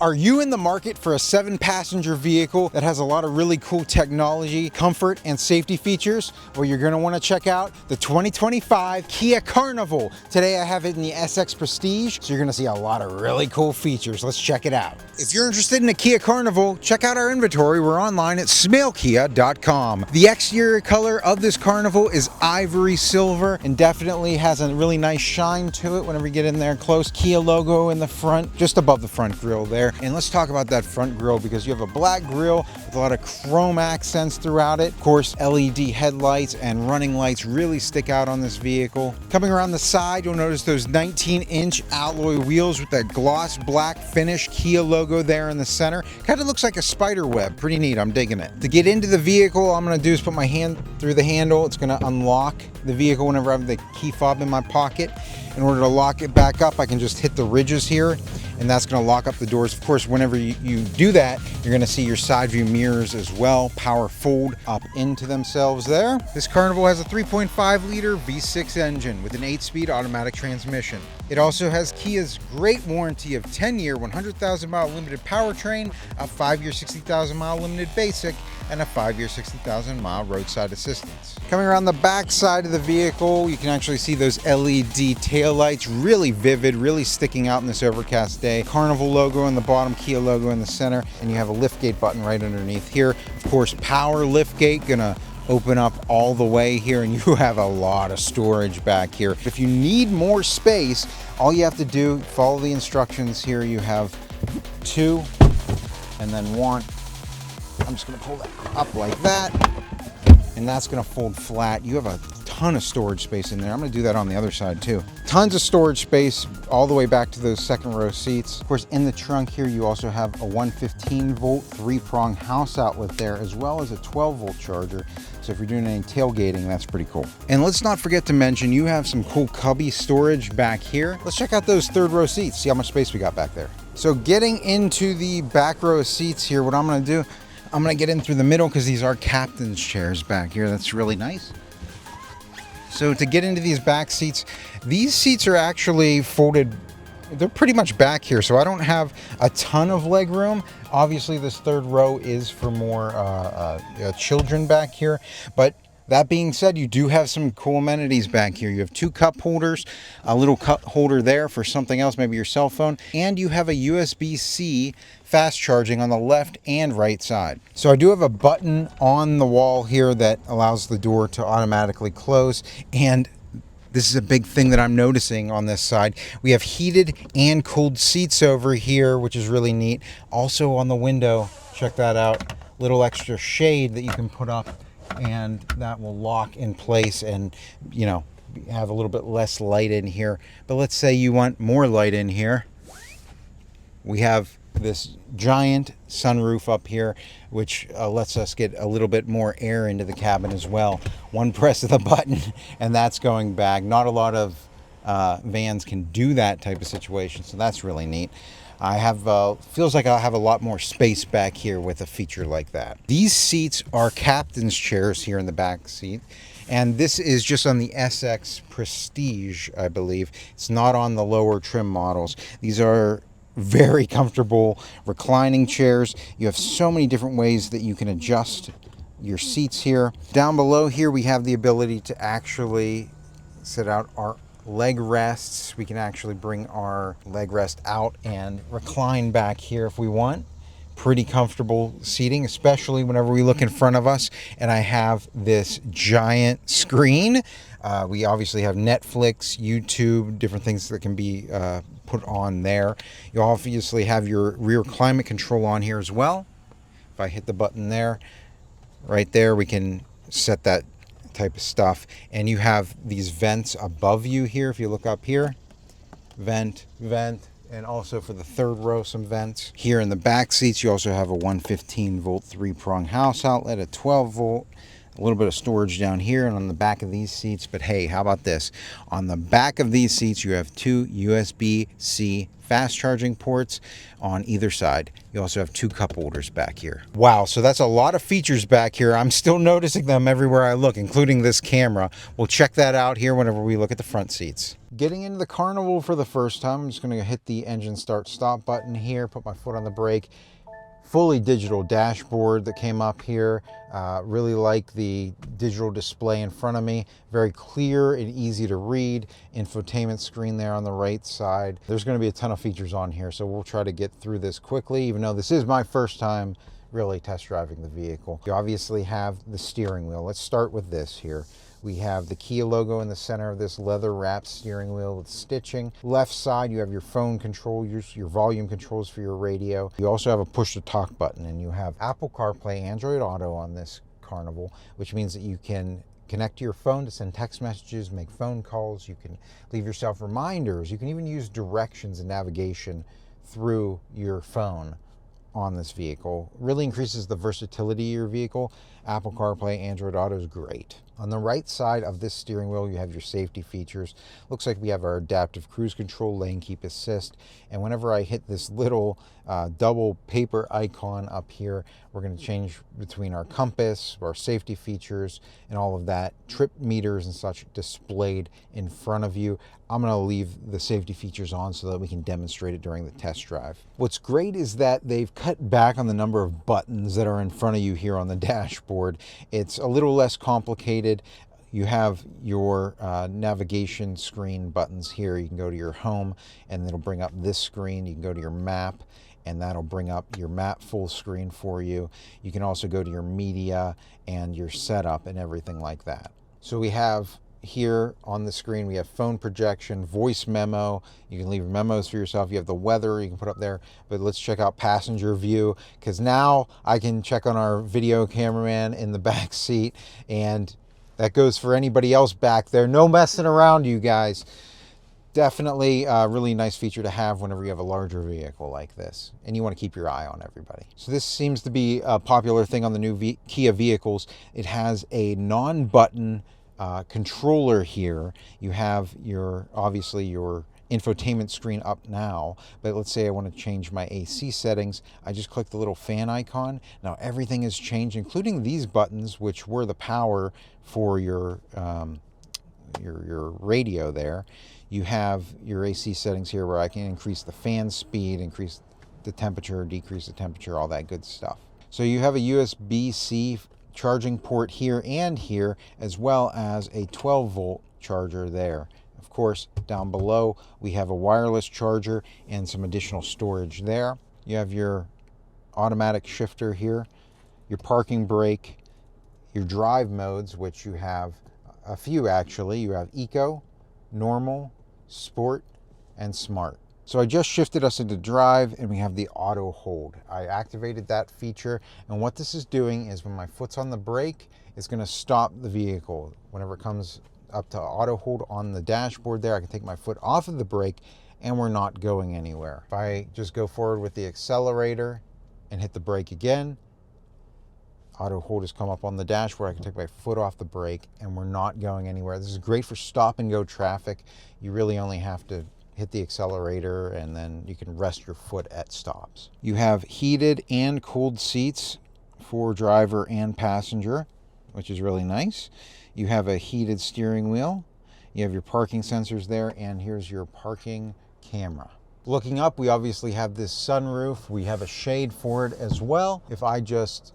Are you in the market for a 7-passenger vehicle that has a lot of really cool technology, comfort, and safety features? Well, you're going to want to check out the 2025 Kia Carnival. Today I have it in the SX Prestige, so you're going to see a lot of really cool features. Let's check it out. If you're interested in a Kia Carnival, check out our inventory. We're online at smailkia.com. The exterior color of this Carnival is Ivory Silver and definitely has a really nice shine to it whenever you get in there close. Kia logo in the front, just above the front grille there. And let's talk about that front grille because you have a black grille with a lot of chrome accents throughout it. Of course, LED headlights and running lights really stick out on this vehicle. Coming around the side, you'll notice those 19-inch alloy wheels with that gloss black finish, Kia logo there in the center. Kind of looks like a spider web. Pretty neat. I'm digging it. To get into the vehicle, all I'm going to do is put my hand through the handle. It's going to unlock the vehicle whenever I have the key fob in my pocket. In order to lock it back up, I can just hit the ridges here, and that's going to lock up the doors. Of course, whenever you do that, you're going to see your side view mirrors as well, power fold up into themselves there. This Carnival has a 3.5 liter V6 engine with an 8-speed automatic transmission. It also has Kia's great warranty of 10-year, 100,000 mile limited powertrain, a 5-year, 60,000 mile limited basic, and a 5-year, 60,000 mile roadside assistance. Coming around the back side of the vehicle, you can actually see those LED taillights, really vivid, really sticking out in this overcast day. Carnival logo on the bottom, Kia logo in the center, and you have a liftgate button right underneath here. Of course, power liftgate, gonna open up all the way here, and you have a lot of storage back here. If you need more space, all you have to do, follow the instructions here. You have 2 and then 1. I'm just gonna pull that up like that, and that's gonna fold flat. You have a ton of storage space in there. I'm gonna do that on the other side too. Tons of storage space all the way back to those second row seats. Of course, in the trunk here, you also have a 115 volt 3-prong house outlet there, as well as a 12 volt charger. So if you're doing any tailgating, that's pretty cool. And let's not forget to mention, you have some cool cubby storage back here. Let's check out those third row seats, see how much space we got back there. So getting into the back row seats here, what I'm gonna do, I'm gonna get in through the middle because these are captain's chairs back here. That's really nice. So to get into these back seats, these seats are actually folded. They're pretty much back here, so I don't have a ton of leg room. Obviously, this third row is for more children back here, but that being said, you do have some cool amenities back here. You have 2 cup holders, a little cup holder there for something else, maybe your cell phone, and you have a USB-C fast charging on the left and right side. So I do have a button on the wall here that allows the door to automatically close, and this is a big thing that I'm noticing on this side. We have heated and cooled seats over here, which is really neat. Also on the window, check that out, little extra shade that you can put up, and that will lock in place and, you know, have a little bit less light in here. But let's say you want more light in here. We have this giant sunroof up here, which lets us get a little bit more air into the cabin as well. One press of the button and that's going back. Not a lot of vans can do that type of situation, so that's really neat. I have, feels like I'll have a lot more space back here with a feature like that. These seats are captain's chairs here in the back seat. And this is just on the SX Prestige, I believe. It's not on the lower trim models. These are very comfortable reclining chairs. You have so many different ways that you can adjust your seats here. Down below here, we have the ability to actually set out our leg rests. We can actually bring our leg rest out and recline back here if we want. Pretty comfortable seating, especially whenever we look in front of us. And I have this giant screen. We obviously have Netflix, YouTube, different things that can be put on there. You obviously have your rear climate control on here as well. If I hit the button there, right there, we can set that type of stuff. And you have these vents above you here. If you look up here, vent, and also for the third row, some vents. Here in the back seats, you also have a 115 volt 3-prong house outlet, a 12 volt, A little bit of storage down here and on the back of these seats. But hey, how about this? On the back of these seats, you have two USB-C fast charging ports on either side. You also have two cup holders back here. Wow, so that's a lot of features back here. I'm still noticing them everywhere I look, including this camera. We'll check that out here whenever we look at the front seats. Getting into the Carnival for the first time, I'm just going to hit the engine start stop button here, put my foot on the brake. Fully digital dashboard that came up here. Really like the digital display in front of me. Very clear and easy to read. Infotainment screen there on the right side. There's going to be a ton of features on here, so we'll try to get through this quickly, even though this is my first time really test driving the vehicle. You obviously have the steering wheel. Let's start with this here. We have the Kia logo in the center of this leather wrapped steering wheel with stitching. Left side, you have your phone control, your volume controls for your radio. You also have a push to talk button, and you have Apple CarPlay, Android Auto on this Carnival, which means that you can connect to your phone to send text messages, make phone calls. You can leave yourself reminders. You can even use directions and navigation through your phone on this vehicle. Really increases the versatility of your vehicle. Apple CarPlay, Android Auto is great. On the right side of this steering wheel, you have your safety features. Looks like we have our adaptive cruise control, lane keep assist, and whenever I hit this little double paper icon up here, we're going to change between our compass, our safety features, and all of that. Trip meters and such displayed in front of you. I'm going to leave the safety features on so that we can demonstrate it during the test drive. What's great is that they've cut back on the number of buttons that are in front of you here on the dashboard. It's a little less complicated. You have your navigation screen buttons here. You can go to your home and it'll bring up this screen. You can go to your map and that'll bring up your map full screen for you. You can also go to your media and your setup and everything like that. So we have here on the screen, we have phone projection, voice memo. You can leave memos for yourself. You have the weather you can put up there. But let's check out passenger view, because now I can check on our video cameraman in the back seat, and that goes for anybody else back there. No messing around, you guys. Definitely a really nice feature to have whenever you have a larger vehicle like this and you want to keep your eye on everybody. So this seems to be a popular thing on the new Kia vehicles. It has a non-button controller here. You have obviously your infotainment screen up now, but let's say I want to change my AC settings. I just click the little fan icon. Now everything has changed, including these buttons, which were the power for your radio there. You have your AC settings here where I can increase the fan speed, increase the temperature, decrease the temperature, all that good stuff. So you have a USB-C charging port here and here, as well as a 12-volt charger there. Of course, down below, we have a wireless charger and some additional storage there. You have your automatic shifter here, your parking brake, your drive modes, which you have a few actually. You have Eco, Normal, Sport, and Smart. So I just shifted us into drive and we have the auto hold. I activated that feature, and what this is doing is when my foot's on the brake, it's going to stop the vehicle. Whenever it comes up to auto hold on the dashboard there, I can take my foot off of the brake and we're not going anywhere. If I just go forward with the accelerator and hit the brake again, auto hold has come up on the dashboard. I can take my foot off the brake and we're not going anywhere. This is great for stop and go traffic. You really only have to hit the accelerator and then you can rest your foot at stops. You have heated and cooled seats for driver and passenger, which is really nice. You have a heated steering wheel. You have your parking sensors there, and here's your parking camera. Looking up, we obviously have this sunroof. We have a shade for it as well. If I just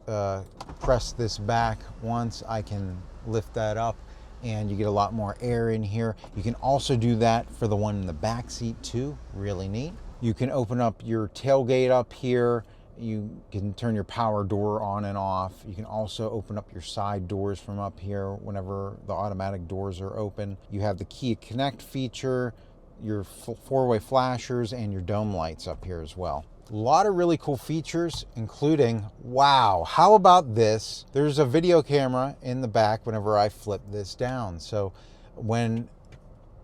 press this back once, I can lift that up and you get a lot more air in here. You can also do that for the one in the back seat too, really neat. You can open up your tailgate up here. You can turn your power door on and off. You can also open up your side doors from up here whenever the automatic doors are open. You have the Kia Connect feature, your four-way flashers, and your dome lights up here as well. A lot of really cool features, including, wow, how about this? There's a video camera in the back whenever I flip this down. So when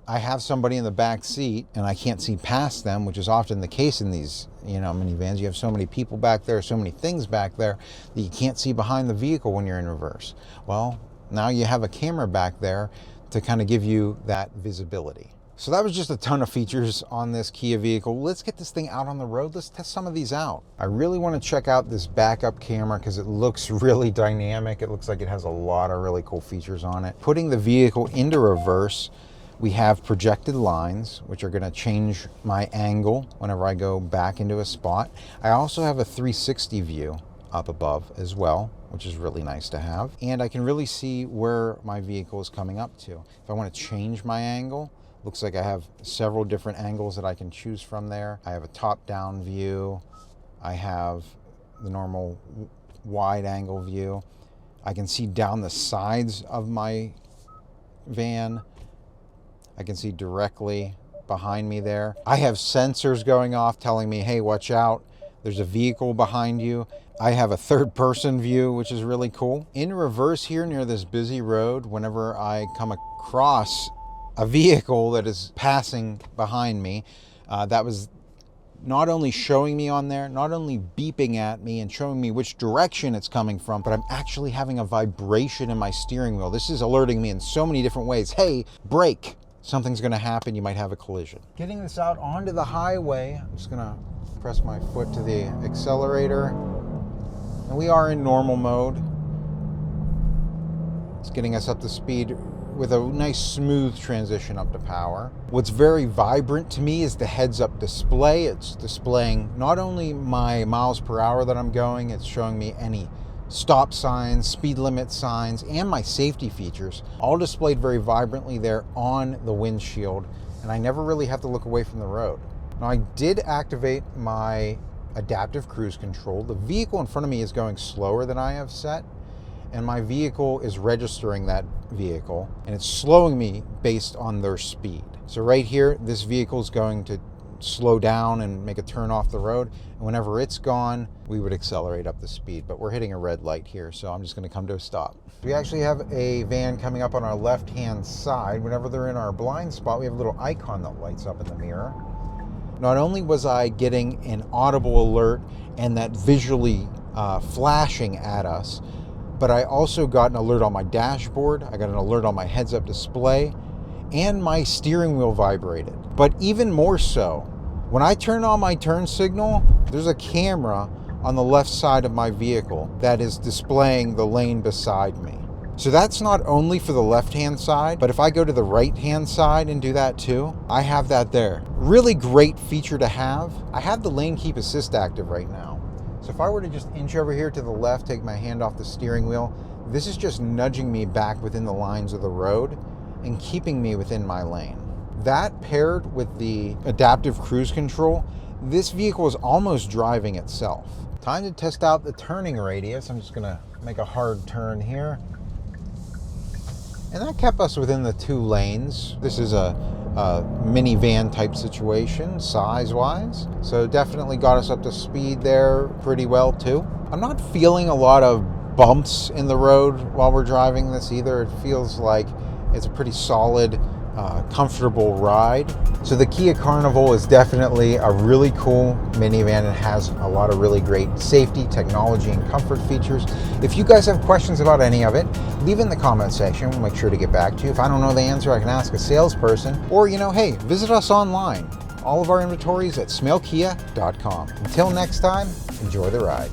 I have somebody in the back seat and I can't see past them, which is often the case in these, minivans. You have so many people back there, so many things back there that you can't see behind the vehicle when you're in reverse. Well, Now you have a camera back there to kind of give you that visibility. So that was just a ton of features on this Kia vehicle. Let's get this thing out on the road. Let's test some of these out. I really want to check out this backup camera because it looks really dynamic. It looks like it has a lot of really cool features on it. Putting the vehicle into reverse, we have projected lines, which are going to change my angle whenever I go back into a spot. I also have a 360 view up above as well, which is really nice to have. And I can really see where my vehicle is coming up to. If I want to change my angle, looks like I have several different angles that I can choose from there. I have a top-down view. I have the normal wide angle view. I can see down the sides of my van. I can see directly behind me there. I have sensors going off telling me, hey, watch out, there's a vehicle behind you. I have a third-person view, which is really cool. In reverse here near this busy road, whenever I come across a vehicle that is passing behind me, that was not only showing me on there, not only beeping at me and showing me which direction it's coming from, but I'm actually having a vibration in my steering wheel. This is alerting me in so many different ways. Hey, brake, something's gonna happen, you might have a collision. Getting this out onto the highway, I'm just gonna press my foot to the accelerator, and we are in normal mode. It's getting us up to speed with a nice smooth transition up to power. What's very vibrant to me is the heads-up display. It's displaying not only my miles per hour that I'm going, it's showing me any stop signs, speed limit signs, and my safety features, all displayed very vibrantly there on the windshield, and I never really have to look away from the road. Now, I did activate my adaptive cruise control. The vehicle in front of me is going slower than I have set, and my vehicle is registering that vehicle, and it's slowing me based on their speed. So right here, this vehicle is going to slow down and make a turn off the road, and whenever it's gone, we would accelerate up the speed, but we're hitting a red light here, so I'm just going to come to a stop. We actually have a van coming up on our left-hand side. Whenever they're in our blind spot, we have a little icon that lights up in the mirror. Not only was I getting an audible alert and that visually flashing at us, but I also got an alert on my dashboard, I got an alert on my heads-up display, and my steering wheel vibrated. But even more so, when I turn on my turn signal, there's a camera on the left side of my vehicle that is displaying the lane beside me. So that's not only for the left-hand side, but if I go to the right-hand side and do that too, I have that there. Really great feature to have. I have the lane keep assist active right now. So if I were to just inch over here to the left, take my hand off the steering wheel, this is just nudging me back within the lines of the road and keeping me within my lane. That paired with the adaptive cruise control, this vehicle is almost driving itself. Time to test out the turning radius. I'm just gonna make a hard turn here. And that kept us within the 2 lanes. This is a minivan type situation, size-wise. So definitely got us up to speed there pretty well too. I'm not feeling a lot of bumps in the road while we're driving this either. It feels like it's a pretty solid, comfortable ride. So the Kia Carnival is definitely a really cool minivan. It has a lot of really great safety, technology, and comfort features. If you guys have questions about any of it, leave it in the comment section. We'll make sure to get back to you. If I don't know the answer, I can ask a salesperson. Or, hey, visit us online. All of our inventory is at smailkia.com. Until next time, enjoy the ride.